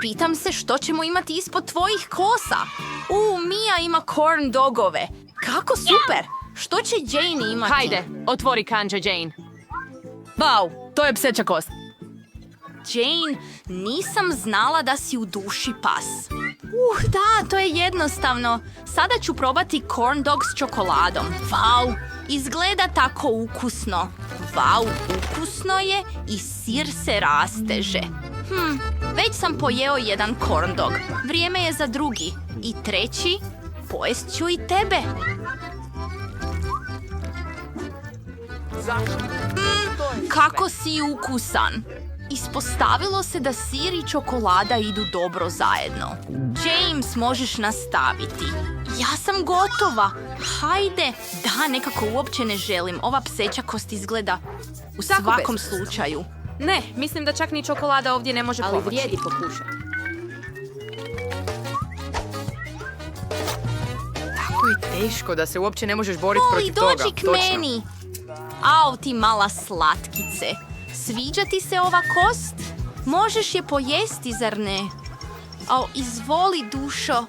Pitam se što ćemo imati ispod tvojih kosa. Mia ima corn dogove. Kako super! Što će Jane imati? Hajde, otvori kanđe, Jane. Wow, to je pseća kost. Jane, nisam znala da si u duši pas. Da, to je jednostavno. Sada ću probati corn dog s čokoladom. Wow, izgleda tako ukusno. Wow, ukusno je i sir se rasteže. Već sam pojeo jedan corn dog. Vrijeme je za drugi. I treći, pojest ću i tebe. Kako si ukusan. Ispostavilo se da sir i čokolada idu dobro zajedno. James, možeš nastaviti. Ja sam gotova. Hajde. Da, nekako uopće ne želim. Ova pseća kost izgleda u svakom slučaju. Ne, mislim da čak ni čokolada ovdje ne može pomoći. Ali vrijedi pokušati. Tako je teško da se uopće ne možeš boriti protiv toga. Dođi k meni. Au, ti mala slatkice. Sviđa ti se ova kost? Možeš je pojesti, zar ne? Au, izvoli, dušo.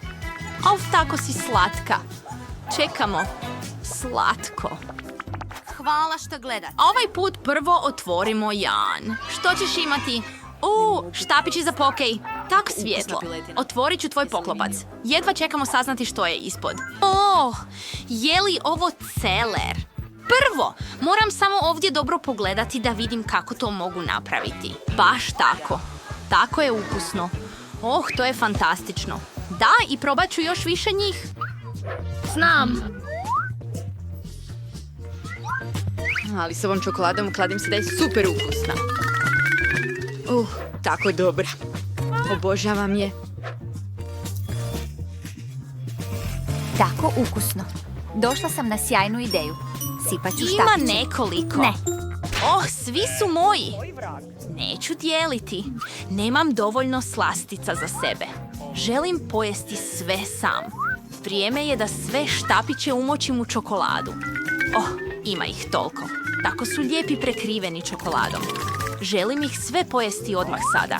Au, tako si slatka. Čekamo. Slatko. Hvala što gledate. Ovaj put prvo otvorimo Jan. Što ćeš imati? Štapići za pokej. Tak svjetlo. Otvorit ću tvoj poklopac. Jedva čekamo saznati što je ispod. Je li ovo celer? Prvo, moram samo ovdje dobro pogledati da vidim kako to mogu napraviti. Baš tako. Tako je ukusno. To je fantastično. Da, i probat ću još više njih. Znam. Ali s ovom čokoladom kladim se da je super ukusna. Tako dobra. Obožavam je. Tako ukusno. Došla sam na sjajnu ideju. Sipat ću Ima štapiće. nekoliko. Ne. Svi su moji. Neću dijeliti. Nemam dovoljno slastica za sebe. Želim pojesti sve sam. Vrijeme je da sve štapiće umočim u čokoladu. Ima ih toliko. Tako su lijepi prekriveni čokoladom. Želim ih sve pojesti odmah sada.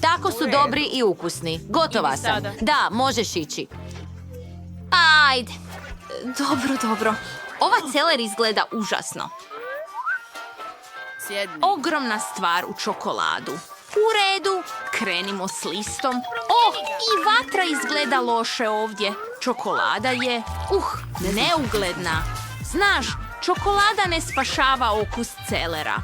Tako su dobri i ukusni. Gotova sam. Da, možeš ići. Ajde. Dobro. Ova celer izgleda užasno. Sjedni. Ogromna stvar u čokoladu. U redu, krenimo s listom. I vatra izgleda loše ovdje. Čokolada je, neugledna. Znaš, čokolada ne spašava okus celera.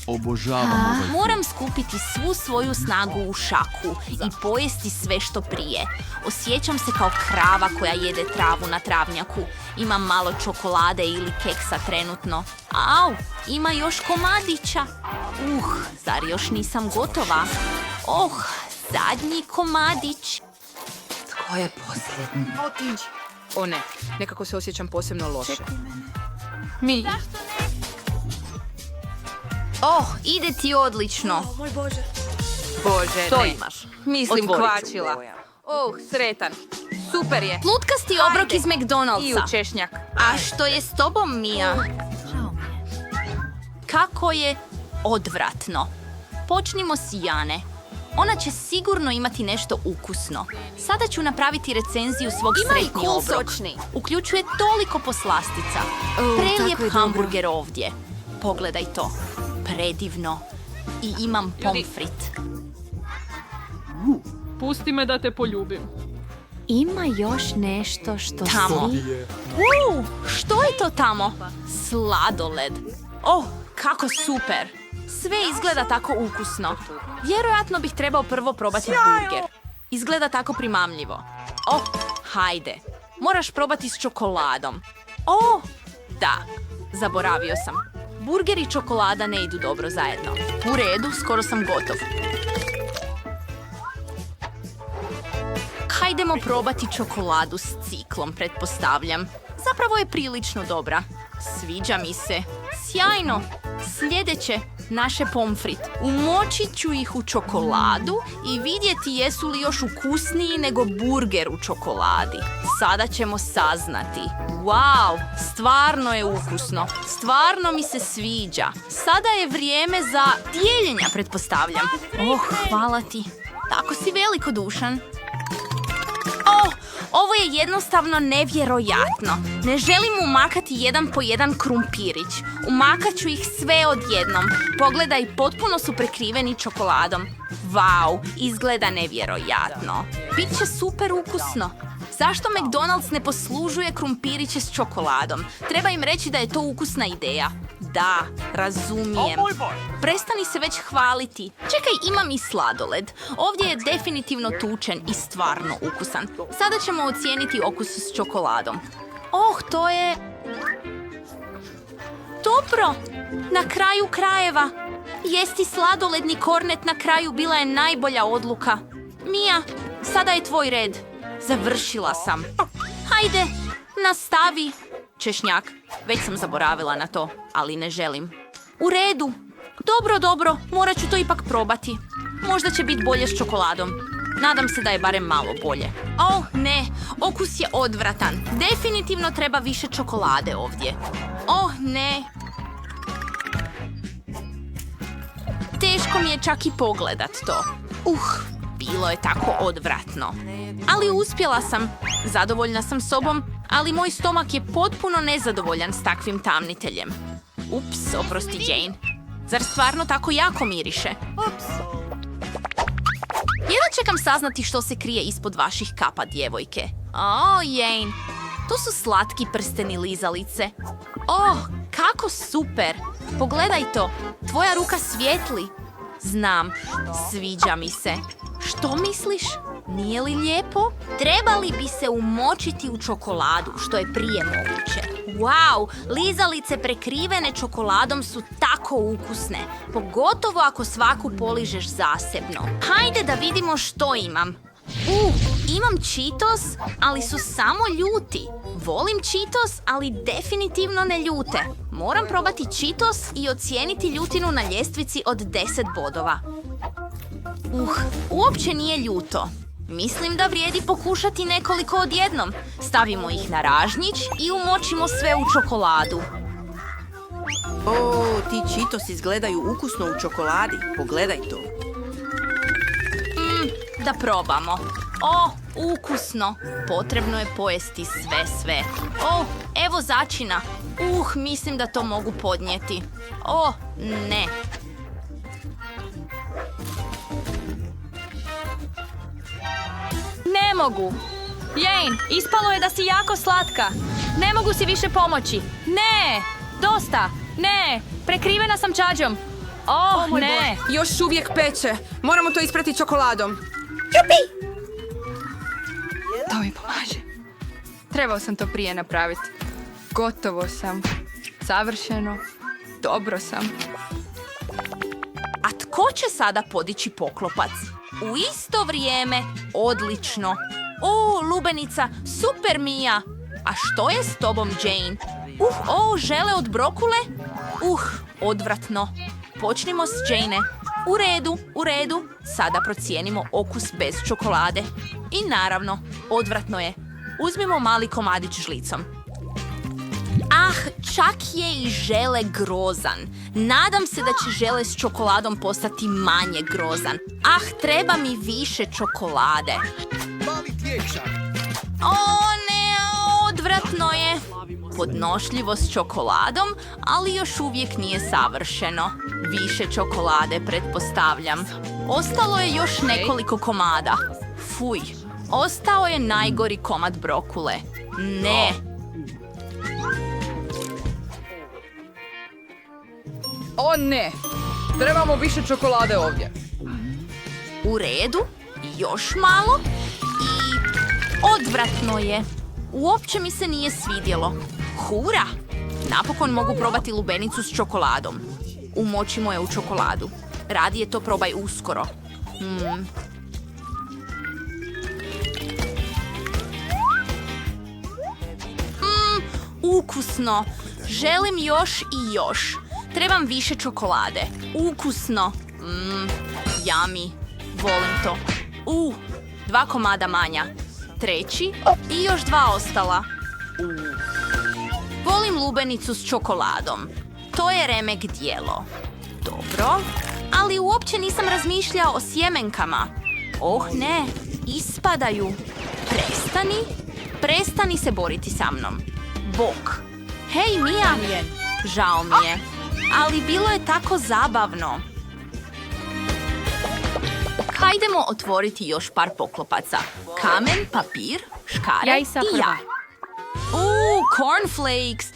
Obožavam ovaj. Moram skupiti svu svoju snagu u šaku i pojesti sve što prije. Osjećam se kao krava koja jede travu na travnjaku. Imam malo čokolade ili keksa trenutno. Ima još komadića. Zar još nisam gotova? Zadnji komadić. Tko je posljednji? Otiđi. Ne, nekako se osjećam posebno loše. Mi. Ide ti odlično. Bože, To ne. imaš. Mislim, Otvori. kvačila. Sretan. Super je. Lutkasti obrok iz I u McDonald'sa. češnjak. A što je s tobom, Mia? Kako je odvratno. Počnimo s Jane. Ona će sigurno imati nešto ukusno. Sada ću napraviti recenziju svog sretni obrok. Uključuje toliko poslastica. Prelijep hamburger ovdje. Pogledaj to. Predivno. I imam pomfrit. Pusti me da te poljubim. Ima još nešto što Tamo. si... Što je to tamo? Sladoled. Kako super. Sve izgleda tako ukusno. Vjerojatno bih trebao prvo probati burger. Izgleda tako primamljivo. Hajde. Moraš probati s čokoladom. Da. Zaboravio sam. Burger i čokolada ne idu dobro zajedno. U redu, skoro sam gotov. Hajdemo probati čokoladu s ciklom, pretpostavljam. Zapravo je prilično dobra. Sviđa mi se. Sjajno. Sljedeće. naše pomfrit. Umočit ću ih u čokoladu i vidjeti jesu li još ukusniji nego burger u čokoladi. Sada ćemo saznati. Wow, stvarno je ukusno. Stvarno mi se sviđa. Sada je vrijeme za dijeljenja, pretpostavljam. Oh, hvala ti. Tako si velikodušan. Oh, ovo je jednostavno nevjerojatno. Ne želim umakati jedan po jedan krumpirić. Umakat ću ih sve odjednom. Pogledaj, potpuno su prekriveni čokoladom. Wow, izgleda nevjerojatno. Biće super ukusno. Zašto McDonald's ne poslužuje krumpiriće s čokoladom? Treba im reći da je to ukusna ideja. Da, razumijem. Prestani se već hvaliti. Čekaj, imam i sladoled. Ovdje je definitivno tučen i stvarno ukusan. Sada ćemo ocijeniti okus s čokoladom. Oh, to je... dobro! Na kraju krajeva. Jesti sladoledni kornet na kraju bila je najbolja odluka. Mija, sada je tvoj red. Završila sam. Hajde, nastavi. Češnjak, već sam zaboravila na to, ali ne želim. U redu. Dobro, morat ću to ipak probati. Možda će biti bolje s čokoladom. Nadam se da je barem malo bolje. Oh, ne, okus je odvratan. Definitivno treba više čokolade ovdje. Oh, ne. Teško mi je čak i pogledat to. Bilo je tako odvratno. Ali uspjela sam. Zadovoljna sam sobom, ali moj stomak je potpuno nezadovoljan s takvim tamniteljem. Ups, oprosti Jane. Zar stvarno tako jako miriše? Jedva čekam saznati što se krije ispod vaših kapa, djevojke. Jane, to su slatki prsteni lizalice. Oh, kako super! Pogledaj to, tvoja ruka svijetli. Znam, sviđa mi se. Što misliš? Nije li lijepo? Trebali bi se umočiti u čokoladu, što je prije moguće. Wow, lizalice prekrivene čokoladom su tako ukusne. Pogotovo ako svaku poližeš zasebno. Hajde da vidimo što imam. Imam Cheetos, ali su samo ljuti. Volim Cheetos, ali definitivno ne ljute. Moram probati Cheetos i ocijeniti ljutinu na ljestvici od 10 bodova. Uopće nije ljuto. Mislim da vrijedi pokušati nekoliko odjednom. Stavimo ih na ražnjić i umočimo sve u čokoladu. Ti Cheetos izgledaju ukusno u čokoladi. Pogledaj to. Da probamo. Ukusno. Potrebno je pojesti sve. Evo začina. Mislim da to mogu podnijeti. Ne. Ne mogu. Jane, ispalo je da si jako slatka. Ne mogu si više pomoći. Ne, dosta. Ne, prekrivena sam čađom. Ne. Još uvijek peče. Moramo to isprati čokoladom. To mi pomaže. Trebao sam to prije napraviti. Gotovo sam. Savršeno. Dobro sam. A tko će sada podići poklopac? U isto vrijeme, odlično. Lubenica, super Mija. A što je s tobom, Jane? Žele od brokule? Odvratno. Počnimo s Jane. U redu. Sada procijenimo okus bez čokolade. I naravno, odvratno je. Uzmimo mali komadić žlicom. Čak je i žele grozan. Nadam se da će žele s čokoladom postati manje grozan. Treba mi više čokolade. Ne, odvratno je. Podnošljivo s čokoladom, ali još uvijek nije savršeno. Više čokolade, pretpostavljam. Ostalo je još nekoliko komada. Fuj, ostao je najgori komad brokule. Ne. Ne! Trebamo više čokolade ovdje. U redu, još malo i odvratno je. Uopće mi se nije svidjelo. Hura! Napokon mogu probati lubenicu s čokoladom. Umočimo je u čokoladu. Radije to probaj uskoro. Ukusno. Želim još i još. Trebam više čokolade. Ukusno. Yummy. Volim to. 2 komada manja. 3. I još 2 ostala. Volim lubenicu s čokoladom. To je remek dijelo. Dobro. Ali uopće nisam razmišljao o sjemenkama. Oh ne, ispadaju. Prestani se boriti sa mnom. Bok. Hej, Mia. Žao mi je. Ali bilo je tako zabavno. Hajdemo otvoriti još par poklopaca. Kamen, papir, škare Ja i sad i ja. Cornflakes,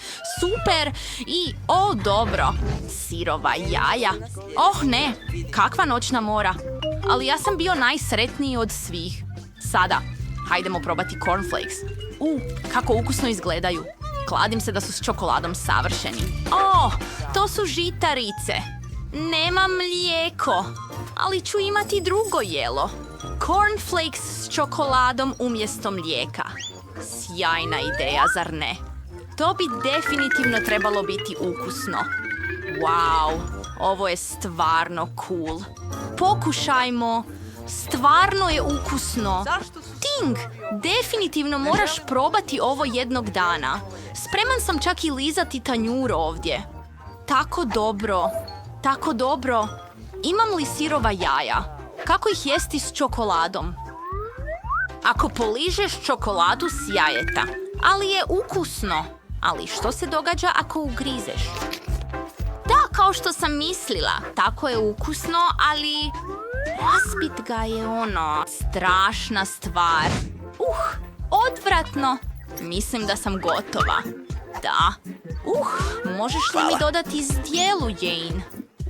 super. I, dobro, sirova jaja. Oh ne, kakva noćna mora. Ali ja sam bio najsretniji od svih. Sada, hajdemo probati cornflakes. Kako ukusno izgledaju. Kladim se da su s čokoladom savršeni. To su žitarice. Nemam mlijeko, ali ću imati drugo jelo. Cornflakes s čokoladom umjesto mlijeka. Sjajna ideja, zar ne? To bi definitivno trebalo biti ukusno. Wow, ovo je stvarno cool. Pokušajmo. Stvarno je ukusno. Ting, definitivno moraš probati ovo jednog dana. Spreman sam čak i lizati tanjur ovdje. Tako dobro. Imam li sirova jaja? Kako ih jesti s čokoladom? Ako poližeš čokoladu s jajeta, ali je ukusno. Ali što se događa ako ugrizeš? Da, kao što sam mislila, tako je ukusno, ali raspit ga je strašna stvar. Odvratno. Mislim da sam gotova. Da. Možeš li mi dodati zdjelu, Jane?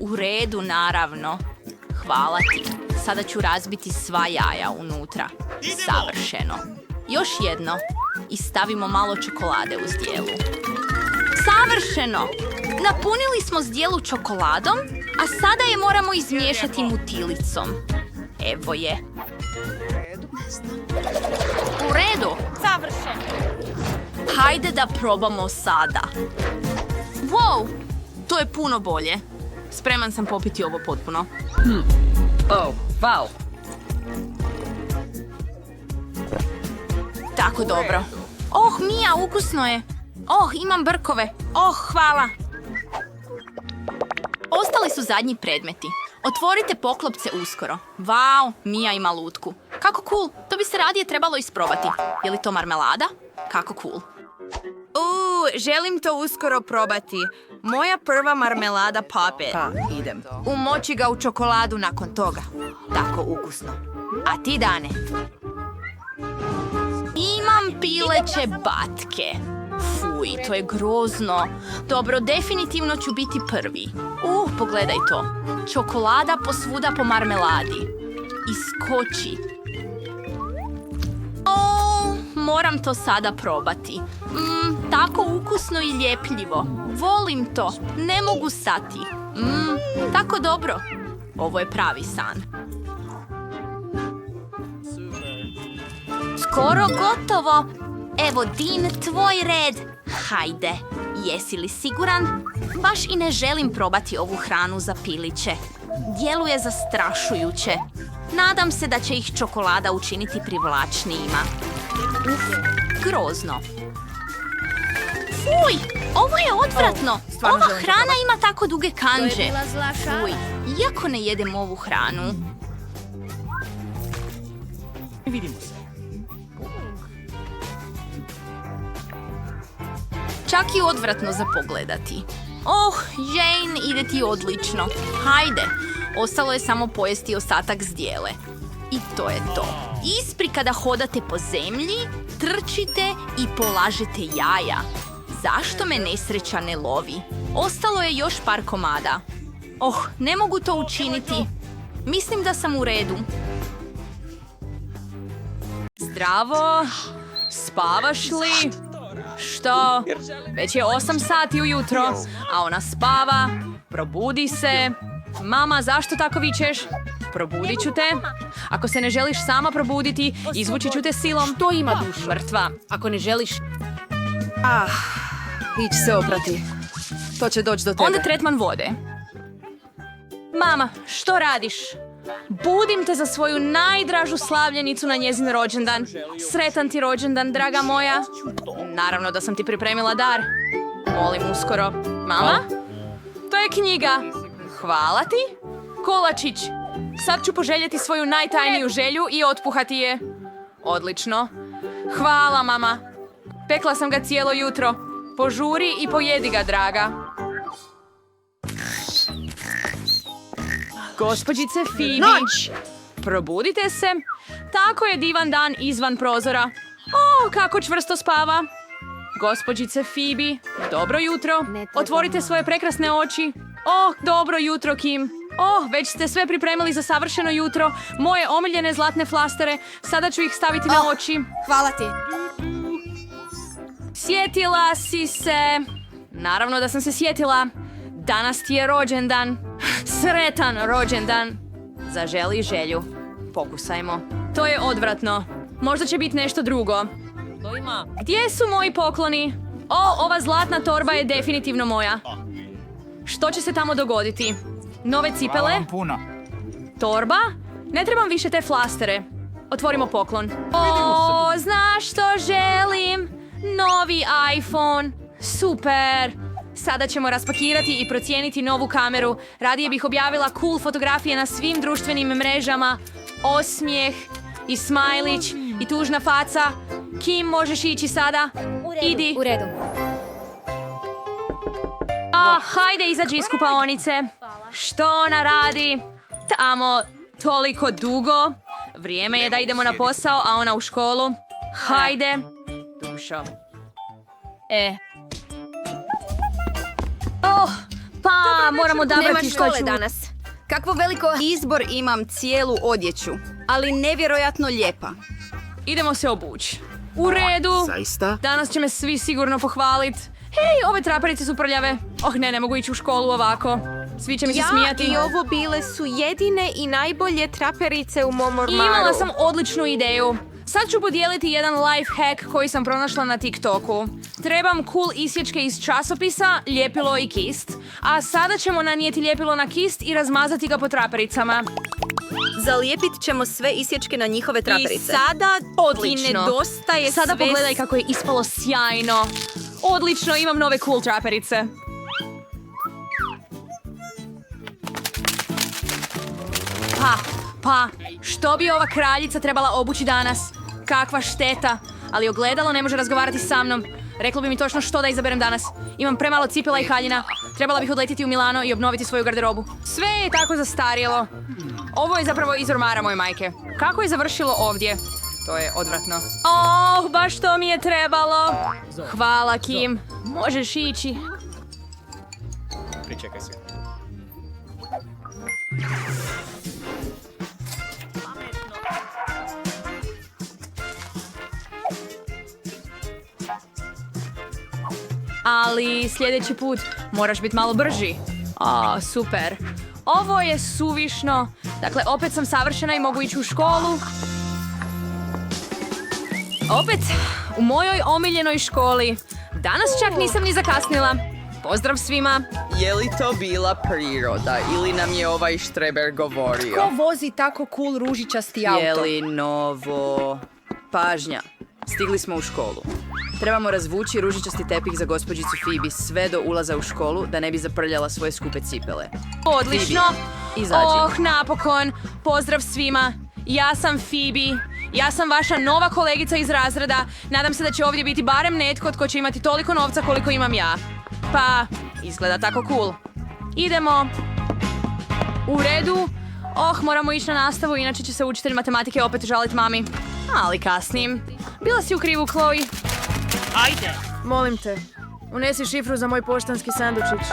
U redu, naravno. Hvala ti. Sada ću razbiti sva jaja unutra. Savršeno. Još jedno. I stavimo malo čokolade u zdjelu. Savršeno! Napunili smo zdjelu čokoladom, a sada je moramo izmiješati mutilicom. Evo je. U redu. Savršeno. Hajde da probamo sada. Wow, to je puno bolje. Spreman sam popiti ovo potpuno. Wow. Tako dobro. Mija, ukusno je. Imam brkove. Hvala. Ostali su zadnji predmeti. Otvorite poklopce uskoro. Wow, Mija ima lutku. Kako cool, to bi se radije trebalo isprobati. Je li to marmelada? Kako cool. Želim to uskoro probati. Moja prva marmelada Poppet. Idem. Umoči ga u čokoladu nakon toga. Tako ukusno. A ti, Dane? Imam pileće batke. Fuj, to je grozno. Dobro, definitivno ću biti prvi. Pogledaj to. Čokolada posvuda po marmeladi. Iskoči. Moram to sada probati. Tako ukusno i ljepljivo. Volim to. Ne mogu stati. Tako dobro. Ovo je pravi san. Skoro gotovo. Evo, Dean, tvoj red. Hajde. Jesi li siguran? Baš i ne želim probati ovu hranu za piliće. Djeluje zastrašujuće. Nadam se da će ih čokolada učiniti privlačnijima. Grozno. Fuj, ovo je odvratno. Ova hrana ima tako duge kandže. Fuj, iako ne jedem ovu hranu. Vidimo se. Čak i odvratno za pogledati. Jane, ide ti odlično. Hajde, ostalo je samo pojesti ostatak zdjele. I to je to. Ispri kada hodate po zemlji, trčite i polažete jaja. Zašto me nesreća ne lovi? Ostalo je još par komada. Ne mogu to učiniti. Mislim da sam u redu. Zdravo. Spavaš li? Što? Već je 8 sati ujutro, a ona spava. Probudi se. Mama, zašto tako vičeš? Probudit ću te. Ako se ne želiš sama probuditi, izvući ću te silom. To ima dušu. Mrtva. Ako ne želiš... Ići se oprati. To će doći do tebe. Onda tretman vode. Mama, što radiš? Budim te za svoju najdražu slavljenicu na njezin rođendan. Sretan ti rođendan, draga moja. Naravno da sam ti pripremila dar. Molim uskoro. Mama? To je knjiga. Hvala ti. Kolačić. Sad ću poželjeti svoju najtajniju želju i otpuhati je. Odlično. Hvala, mama. Pekla sam ga cijelo jutro. Požuri i pojedi ga, draga. Gospođice Phoebe. Noć! Probudite se. Tako je divan dan izvan prozora. O, kako čvrsto spava. Gospođice Phoebe, dobro jutro. Otvorite svoje prekrasne oči. O, dobro jutro, Kim. O, već ste sve pripremili za savršeno jutro. Moje omiljene zlatne flastere. Sada ću ih staviti na oči. Hvala ti. Sjetila si se. Naravno da sam se sjetila. Danas ti je rođendan. Sretan rođendan. Zaželi želju. Pokusajmo. To je odvratno. Možda će biti nešto drugo. Gdje su moji pokloni? O, ova zlatna torba je definitivno moja. Što će se tamo dogoditi? Nove cipele? Torba? Ne trebam više te flastere. Otvorimo poklon. O, znaš što želim? Novi iPhone. Super. Sada ćemo raspakirati i procijeniti novu kameru. Radije bih objavila cool fotografije na svim društvenim mrežama. Osmijeh i smajlić i tužna faca. Kim, možeš ići sada? Idi. U redu. Hajde izađi iz kupaonice. Što ona radi? Tamo toliko dugo. Vrijeme je da idemo na posao, a ona u školu. Hajde. Dušo. Pa moramo odabrati što ću... danas. Kakvo veliko izbor imam cijelu odjeću, ali nevjerojatno lijepa. Idemo se obući. U redu. Zaista? Danas će me svi sigurno pohvalit. Hej, ove traperice su prljave. Ne mogu ići u školu ovako. Svi će mi se smijati. I ovo bile su jedine i najbolje traperice u mom ormaru. Imala sam odličnu ideju. Sad ću podijeliti jedan life hack koji sam pronašla na TikToku. Trebam cool isječke iz časopisa, ljepilo i kist. A sada ćemo nanijeti ljepilo na kist i razmazati ga po trapericama. Zalijepit ćemo sve isječke na njihove traperice. I sada odlično. ti nedostaje sada sve... pogledaj kako je ispalo sjajno. Odlično, imam nove cool traperice. Pa, što bi ova kraljica trebala obući danas? Kakva šteta. Ali ogledalo ne može razgovarati sa mnom. Reklo bi mi točno što da izaberem danas. Imam premalo cipela i haljina. Trebala bih odletiti u Milano i obnoviti svoju garderobu. Sve je tako zastarjelo. Ovo je zapravo iz ormara moje majke. Kako je završilo ovdje? To je odvratno. Baš to mi je trebalo. Hvala, Kim. Možeš ići. Pričekaj se. Ali sljedeći put moraš biti malo brži. Super. Ovo je suvišno. Dakle, opet sam savršena i mogu ići u školu. Opet u mojoj omiljenoj školi. Danas čak nisam ni zakasnila. Pozdrav svima. Je li to bila priroda ili nam je ovaj štreber govorio? Ko vozi tako cool ružičasti auto? Je li novo? Pažnja, stigli smo u školu. Trebamo razvući ružičasti tepih za gospođicu Phoebe sve do ulaza u školu da ne bi zaprljala svoje skupe cipele. Odlično. Phoebe, izađi. Napokon. Pozdrav svima. Ja sam Phoebe. Ja sam vaša nova kolegica iz razreda. Nadam se da će ovdje biti barem netko tko će imati toliko novca koliko imam ja. Pa, izgleda tako cool. Idemo. U redu. Moramo ići na nastavu, inače će se učitelj matematike opet žaliti mami. Ali kasnim. Bila si u krivu, Chloe. Ajde! Molim te, unesi šifru za moj poštanski sandučić.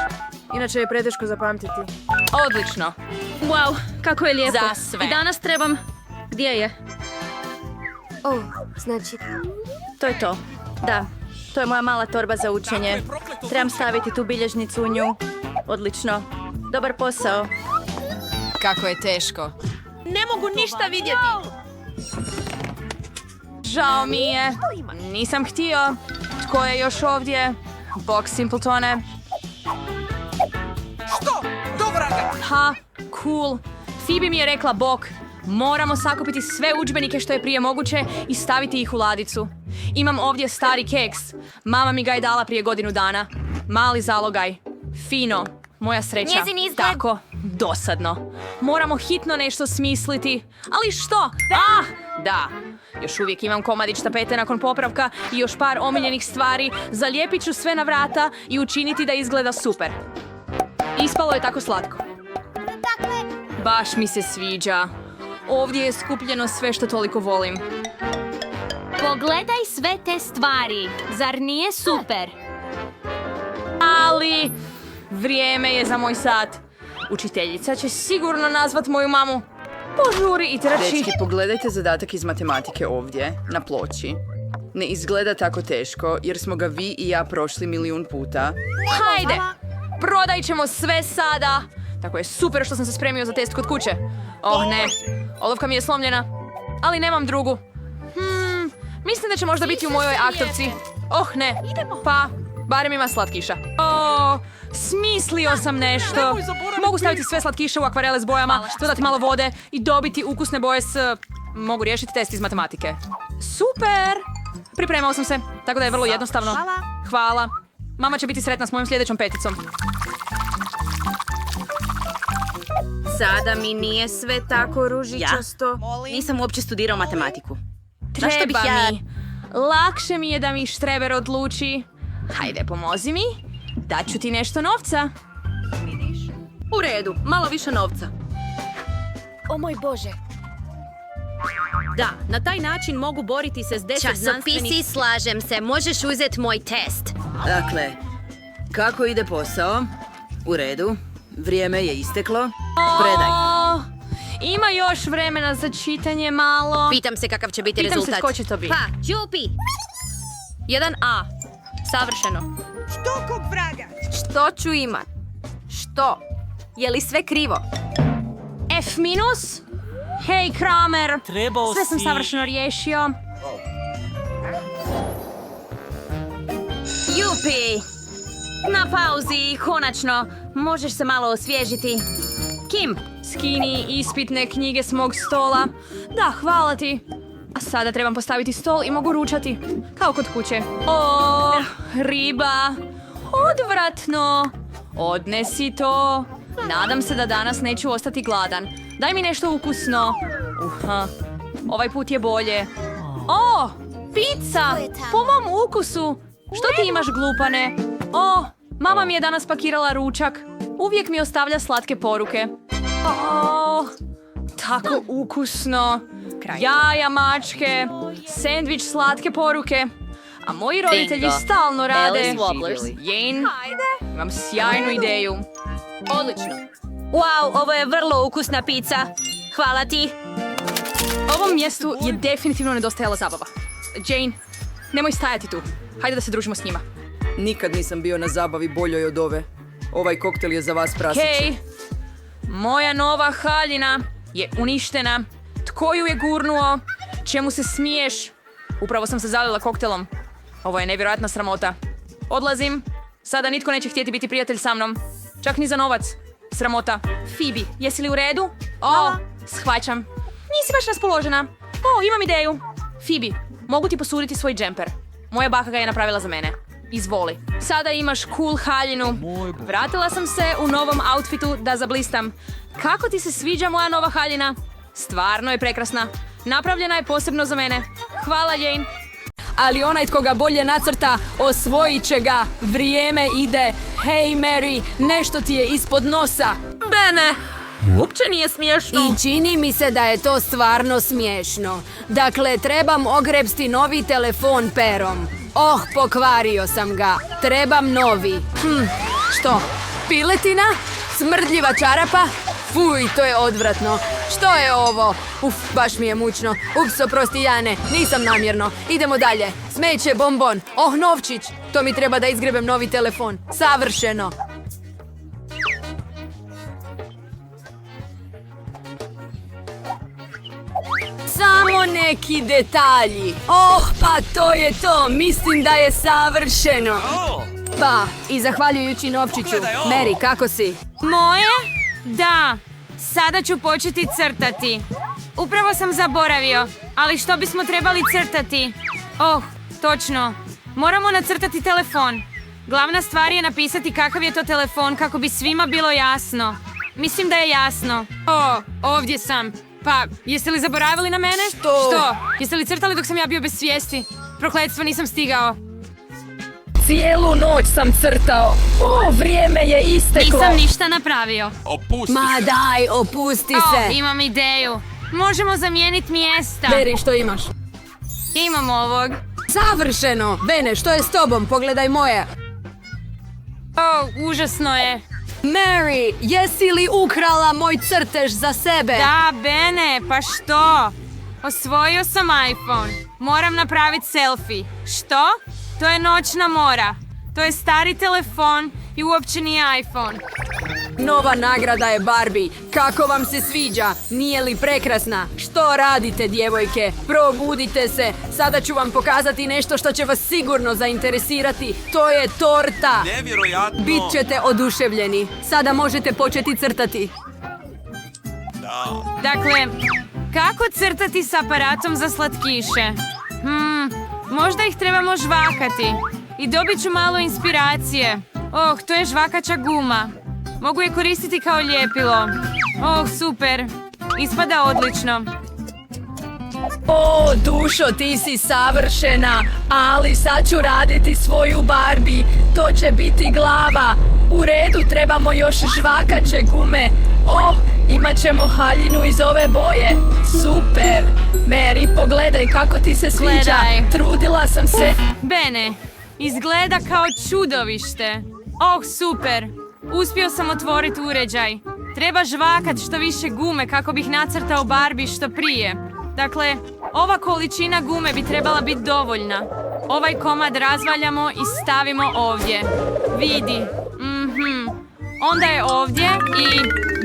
Inače je preteško zapamtiti. Odlično. Wow, kako je lijepo. Za sve. I danas trebam... Gdje je? Znači, To je to. Da, to je moja mala torba za učenje. Trebam staviti tu bilježnicu u nju. Odlično. Dobar posao. Kako je teško. Ne mogu ništa vidjeti. Žao mi je. Nisam htio. Tko je još ovdje? Bog Simpletone. Ha, cool. Phoebe mi je rekla bok. Moramo sakupiti sve udžbenike što je prije moguće i staviti ih u ladicu. Imam ovdje stari keks. Mama mi ga je dala prije godinu dana. Mali zalogaj. Fino. Moja sreća. Njezin izgled. Tako, dosadno. Moramo hitno nešto smisliti. Ali što? Da. Još uvijek imam komadić tapete nakon popravka i još par omiljenih stvari. Zalijepit ću sve na vrata i učiniti da izgleda super. Ispalo je tako slatko. Baš mi se sviđa. Ovdje je skupljeno sve što toliko volim. Pogledaj sve te stvari. Zar nije super? Ali vrijeme je za moj sat. Učiteljica će sigurno nazvat moju mamu. Požuri i trči. Dečki, pogledajte zadatak iz matematike ovdje, na ploči. Ne izgleda tako teško, jer smo ga vi i ja prošli 1.000.000 puta. Hajde, prodaj ćemo sve sada. Tako je super što sam se spremio za test kod kuće. Oh ne, olovka mi je slomljena, ali nemam drugu. Mislim da će možda biti u mojoj aktovci. Oh ne, pa barem ima slatkiša. Smislio sam nešto. Mogu staviti sve slatkiše u akvarele s bojama, dodati malo vode i dobiti ukusne boje s... Mogu riješiti test iz matematike. Super! Pripremao sam se, tako da je vrlo jednostavno. Hvala. Mama će biti sretna s mojom sljedećom peticom. Sada mi nije sve tako ružičasto. Nisam uopće studirao matematiku. Zašto bih Treba ja... mi. Lakše mi je da mi štreber odluči. Hajde, pomozi mi. Daću ti nešto novca. U redu, malo više novca. O moj Bože. Da, na taj način mogu boriti se s 10 znanstvenih... Časopisi, slažem se. Možeš uzeti moj test. Dakle, kako ide posao? U redu. Vrijeme je isteklo. Predaj. Ima još vremena za čitanje malo. Pitam se kakav će biti Pitam rezultat. se tko će to biti. Pa, Đupi! 1A. Savršeno. Što ću imat? Što? Je li sve krivo? F minus? Hej, Kramer. Trebao Sve sam si- savršeno riješio. Jupi! Na pauzi, konačno. Možeš se malo osvježiti. Kim? Skini ispitne knjige s mog stola. Da, hvala ti. A sada trebam postaviti stol i mogu ručati. Kao kod kuće. O, riba. Odvratno. Odnesi to. Nadam se da danas neću ostati gladan. Daj mi nešto ukusno. Ovaj put je bolje. O, pizza. Po mom ukusu. Što ti imaš, glupane? O, mama mi je danas pakirala ručak. Uvijek mi ostavlja slatke poruke. O, tako ukusno. Jaja, mačke, sendvič, slatke poruke. A moji roditelji Bingo. stalno rade. Alice Wobblers. Jane, imam sjajnu ideju. Odlično. Wow, ovo je vrlo ukusna pizza. Hvala ti. Ovom mjestu je definitivno nedostajala zabava. Jane, nemoj stajati tu. Hajde da se družimo s njima. Nikad nisam bio na zabavi boljoj od ove. Ovaj koktel je za vas prasić. Hej, moja nova haljina je uništena. Tko ju je gurnuo? Čemu se smiješ? Upravo sam se zalila koktelom. Ovo je nevjerojatna sramota. Odlazim. Sada nitko neće htjeti biti prijatelj sa mnom. Čak ni za novac. Sramota. Phoebe, jesi li u redu? O, shvaćam. Nisi baš raspoložena. O, imam ideju. Phoebe, mogu ti posuditi svoj džemper. Moja baka ga je napravila za mene. Izvoli. Sada imaš cool haljinu. Vratila sam se u novom outfitu da zablistam. Kako ti se sviđa moja nova haljina? Stvarno je prekrasna. Napravljena je posebno za mene. Hvala, Jane. Ali onaj tko ga bolje nacrta, osvojit će ga. Vrijeme ide. Hej, Mary, nešto ti je ispod nosa. Bene, uopće nije smiješno. I čini mi se da je to stvarno smiješno. Dakle, trebam ogrebsti novi telefon perom. Oh, pokvario sam ga. Trebam novi. Što? Piletina? Smrdljiva čarapa? Fuj, to je odvratno. Što je ovo? Uf, baš mi je mučno. Ups, oprosti Jane, nisam namjerno. Idemo dalje. Smeće, bombon. Oh, novčić. To mi treba da izgrebem novi telefon. Savršeno. Samo neki detalji. Oh, pa to je to. Mislim da je savršeno. Pa, i zahvaljujući novčiću. Mary, kako si? Moje? Da, sada ću početi crtati. Upravo sam zaboravio, ali što bismo trebali crtati? Oh, točno. Moramo nacrtati telefon. Glavna stvar je napisati kakav je to telefon kako bi svima bilo jasno. Mislim da je jasno. O, ovdje sam. Pa, jeste li zaboravili na mene? Što? Jeste li crtali dok sam ja bio bez svijesti? Prokletstvo, nisam stigao. Cijelu noć sam crtao. O, vrijeme je isteklo. Nisam ništa napravio. Ma daj, opusti se. Imam ideju. Možemo zamijeniti mjesta. Beri, što imaš? Imam ovog. Savršeno. Bene, što je s tobom? Pogledaj moje. O, užasno je. Mary, jesi li ukrala moj crtež za sebe? Da, Bene, pa što? Osvojio sam iPhone. Moram napraviti selfie. Što? To je noćna mora. To je stari telefon i uopće nije iPhone. Nova nagrada je Barbie. Kako vam se sviđa? Nije li prekrasna? Što radite, djevojke? Probudite se. Sada ću vam pokazati nešto što će vas sigurno zainteresirati. To je torta. Nevjerojatno. Bit ćete oduševljeni. Sada možete početi crtati. Dakle, kako crtati s aparatom za slatkiše? Možda ih trebamo žvakati. I dobit ću malo inspiracije. Oh, to je žvakača guma. Mogu je koristiti kao ljepilo. Oh, super. Ispada odlično. O, dušo, ti si savršena, ali sad ću raditi svoju Barbie. To će biti glava. U redu, trebamo još žvakače gume. Oh, imat ćemo haljinu iz ove boje. Super. Mary, pogledaj kako ti se sviđa. Gledaj. Trudila sam se. Bene, izgleda kao čudovište. Oh, super. Uspio sam otvoriti uređaj. Treba žvakat što više gume kako bih nacrtao Barbie što prije. Dakle, ova količina gume bi trebala biti dovoljna. Ovaj komad razvaljamo i stavimo ovdje. Vidi. Onda je ovdje i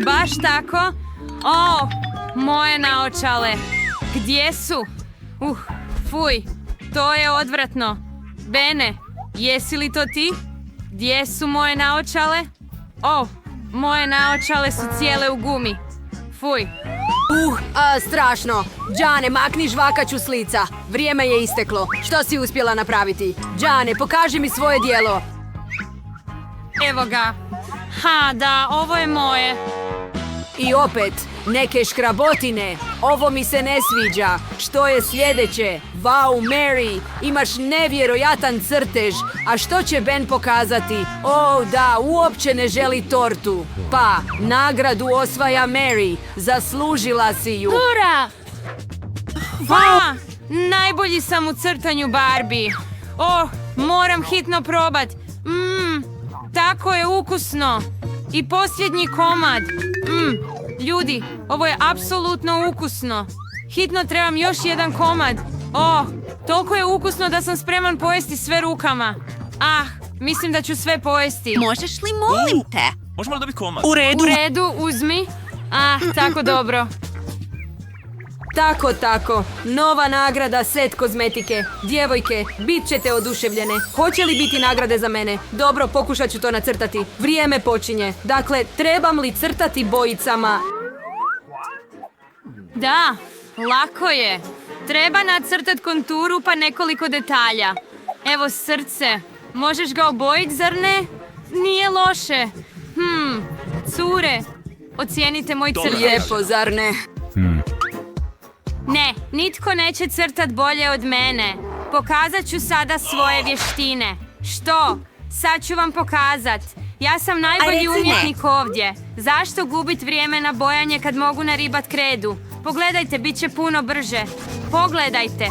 baš tako. Oh, moje naočale. Gdje su? Fuj, to je odvratno. Bene, jesi li to ti? Gdje su moje naočale? Oh, moje naočale su cijele u gumi. Fuj. Strašno. Đane, makni žvakaču s lica. Vrijeme je isteklo. Što si uspjela napraviti? Đane, pokaži mi svoje dijelo. Evo ga. Ha, da, ovo je moje. I opet, neke škrabotine. Ovo mi se ne sviđa. Što je sljedeće? Wow, Mary, imaš nevjerojatan crtež. A što će Ben pokazati? Oh, da, uopće ne želi tortu. Pa, nagradu osvaja Mary. Zaslužila si ju. Ura! Ha! Najbolji sam u crtanju Barbie. Oh, moram hitno probat. Tako je ukusno. I posljednji komad. Ljudi, ovo je apsolutno ukusno. Hitno trebam još jedan komad. Oh, toliko je ukusno da sam spreman pojesti sve rukama. Mislim da ću sve pojesti. Možeš li, molim te? Možemo li dobiti komad? U redu, uzmi. Tako dobro. Tako. Nova nagrada, set kozmetike. Djevojke, bit ćete oduševljene. Hoće li biti nagrade za mene? Dobro, pokušat ću to nacrtati. Vrijeme počinje. Dakle, trebam li crtati bojicama? Da, lako je. Treba nacrtati konturu pa nekoliko detalja. Evo srce. Možeš ga obojiti, zar ne? Nije loše. Cure, ocijenite moj crtež. Lijepo, zar ne? Ne, nitko neće crtat bolje od mene. Pokazat ću sada svoje vještine. Što? Sad ću vam pokazat. Ja sam najbolji umjetnik ovdje. Zašto gubit vrijeme na bojanje kad mogu naribat kredu? Pogledajte, bit će puno brže. Pogledajte.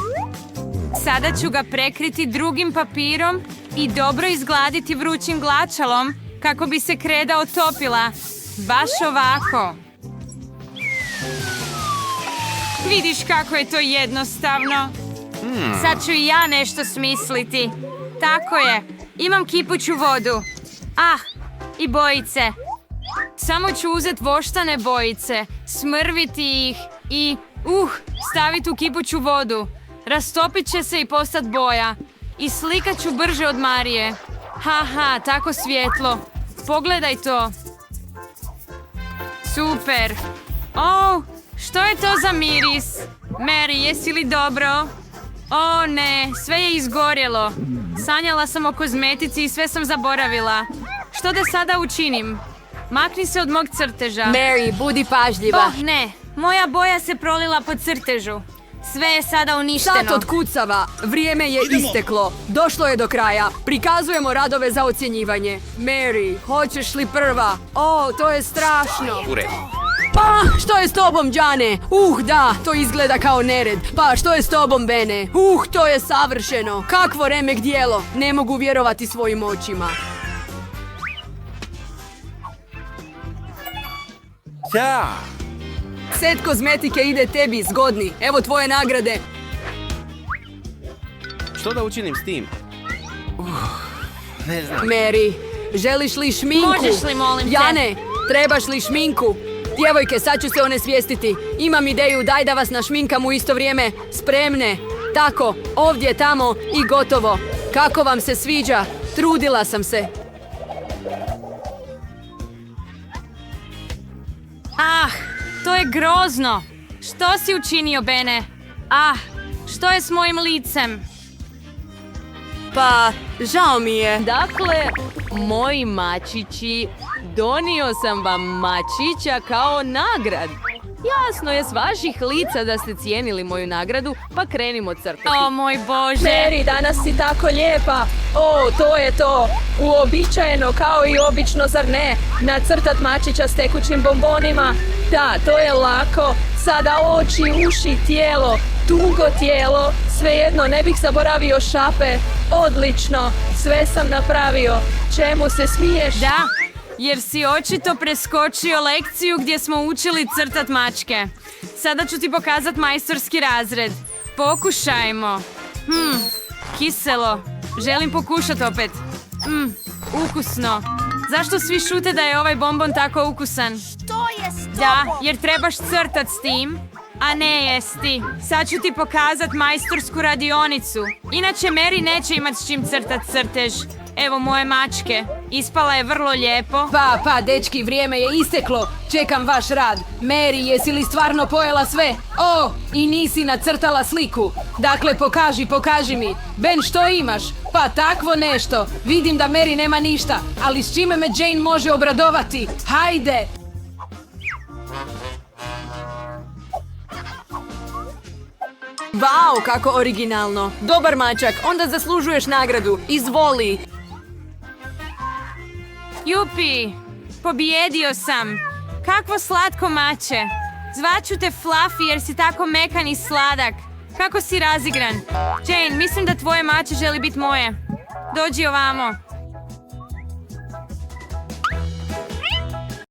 Sada ću ga prekriti drugim papirom i dobro izgladiti vrućim glačalom kako bi se kreda otopila. Baš ovako. Vidiš kako je to jednostavno? Sad ću i ja nešto smisliti. Tako je. Imam kipuću vodu. I bojice. Samo ću uzeti voštane bojice, smrviti ih i staviti u kipuću vodu. Rastopit će se i postat boja. I slikat ću brže od Marije. Tako svjetlo. Pogledaj to. Super. Oh, što je to za miris? Mary, jesi li dobro? O ne, sve je izgorjelo. Sanjala sam o kozmetici i sve sam zaboravila. Što da sada učinim? Makni se od mog crteža. Mary, budi pažljiva. Oh ne, moja boja se prolila po crtežu. Sve je sada uništeno. Sat otkucava. Vrijeme je isteklo. Došlo je do kraja. Prikazujemo radove za ocjenjivanje. Mary, hoćeš li prva? O, to je strašno. U redu. Pa, što je s tobom, Đane? Da, to izgleda kao nered. Pa, što je s tobom, Bene? To je savršeno. Kakvo remek dijelo. Ne mogu vjerovati svojim očima. Ja. Set kozmetike ide tebi, zgodni. Evo tvoje nagrade. Što da učinim s tim? Ne znam. Mary, želiš li šminku? Možeš li, molim te? Jane, trebaš li šminku? Djevojke, sad ću se onesvijestiti. Imam ideju, daj da vas našminkam u isto vrijeme. Spremne. Tako, ovdje, tamo i gotovo. Kako vam se sviđa? Trudila sam se. Ah, to je grozno. Što si učinio, Bene? Ah, što je s mojim licem? Pa, žao mi je. Dakle, moji mačići, donio sam vam mačića kao nagrad. Jasno je s vaših lica da ste cijenili moju nagradu, pa krenimo crtati. O moj Bože. Mary, danas si tako lijepa. O, to je to. Uobičajeno, kao i obično, zar ne? Nacrtat mačića s tekućim bombonima. Da, to je lako. Sada oči, uši, tijelo, dugo tijelo. Svejedno, ne bih zaboravio šape. Odlično, sve sam napravio. Čemu se smiješ? Da, jer si očito preskočio lekciju gdje smo učili crtat mačke. Sada ću ti pokazat majstorski razred. Pokušajmo. Kiselo. Želim pokušat opet. Ukusno. Zašto svi šute da je ovaj bombon tako ukusan? Što je s tobom? Da, jer trebaš crtat s tim, a ne jesti. Sad ću ti pokazat majstorsku radionicu. Inače, Mary neće imat s čim crtat crtež. Evo moje mačke. Ispala je vrlo lijepo. Pa, dečki, vrijeme je isteklo. Čekam vaš rad. Mary, jesi li stvarno pojela sve? O, i nisi nacrtala sliku. Dakle, pokaži mi. Ben, što imaš? Pa takvo nešto. Vidim da Mary nema ništa, ali s čime me Jane može obradovati? Hajde! Vau, kako originalno. Dobar mačak, onda zaslužuješ nagradu. Izvoli. Jupi, pobjedio sam. Kakvo slatko mače. Zvaću te Fluffy jer si tako mekan i sladak. Kako si razigran. Jane, mislim da tvoje mače želi biti moje. Dođi ovamo.